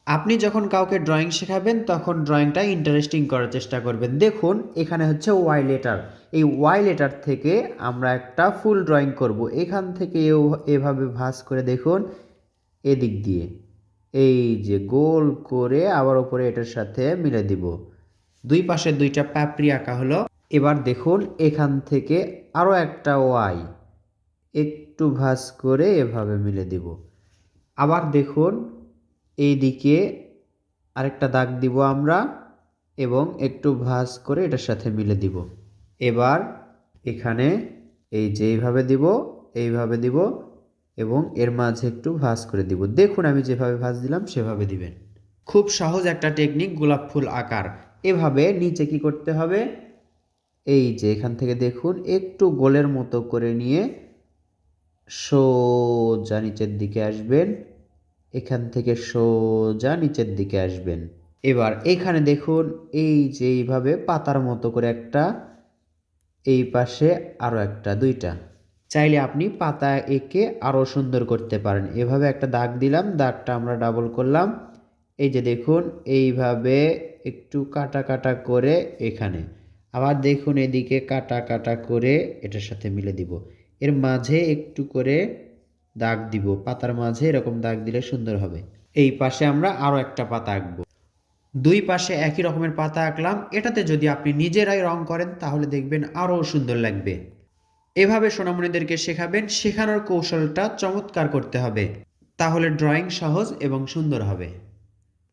আপনি যখন কাউকে ড্রয়িং শেখাবেন তখন ড্রয়িংটা ইন্টারেস্টিং করার চেষ্টা করবেন। দেখুন এখানে হচ্ছে ওয়াই লেটার। এই ওয়াই লেটার থেকে আমরা একটা ফুল ড্রয়িং করব। এখান থেকে এভাবে ভাঁজ করে দেখুন এদিক দিয়ে এই যে গোল করে আবার ওপরে এটার সাথে মিলে দিব। দুই পাশে দুইটা পাপড়ি আঁকা হলো। এবার দেখুন এখান থেকে আরও একটা ওয়াই একটু ভাঁজ করে এভাবে মিলে দিব। আবার দেখুন এইদিকে আরেকটা দাগ দিব আমরা এবং একটু ভাঁজ করে এটার সাথে মিলে দিব। এবার এখানে এই যে এইভাবে দিব, এইভাবে দিব এবং এর মাঝে একটু ভাঁজ করে দিব। দেখুন আমি যেভাবে ভাঁজ দিলাম সেভাবে দিবেন। খুব সহজ একটা টেকনিক গোলাপ ফুল আঁকার। এভাবে নিচে কি করতে হবে, এই যে এখান থেকে দেখুন একটু গোলের মতো করে নিয়ে সোজা নিচের দিকে আসবেন, এখান থেকে সোজা নিচের দিকে আসবেন। এবার এখানে দেখুন এই যে এইভাবে পাতার মতো করে একটা, এই পাশে আরও একটা, দুইটা। চাইলে আপনি পাতা এঁকে আরও সুন্দর করতে পারেন। এভাবে একটা দাগ দিলাম, দাগটা আমরা ডাবল করলাম। এই যে দেখুন এইভাবে একটু কাটা কাটা করে এখানে, আবার দেখুন এদিকে কাটা কাটা করে এটার সাথে মিলে দিব। এর মাঝে একটু করে দাগ দিব, পাতার মাঝে এরকম দাগ দিলে সুন্দর হবে। এই পাশে আমরা আরও একটা পাতা আঁকবো। দুই পাশে একই রকমের পাতা আঁকলাম। এটাতে যদি আপনি নিজেরাই রং করেন তাহলে দেখবেন আরও সুন্দর লাগবে। এভাবে সোনামণিদেরকে শেখাবেন, শেখানোর কৌশলটা চমৎকার করতে হবে, তাহলে ড্রয়িং সহজ এবং সুন্দর হবে।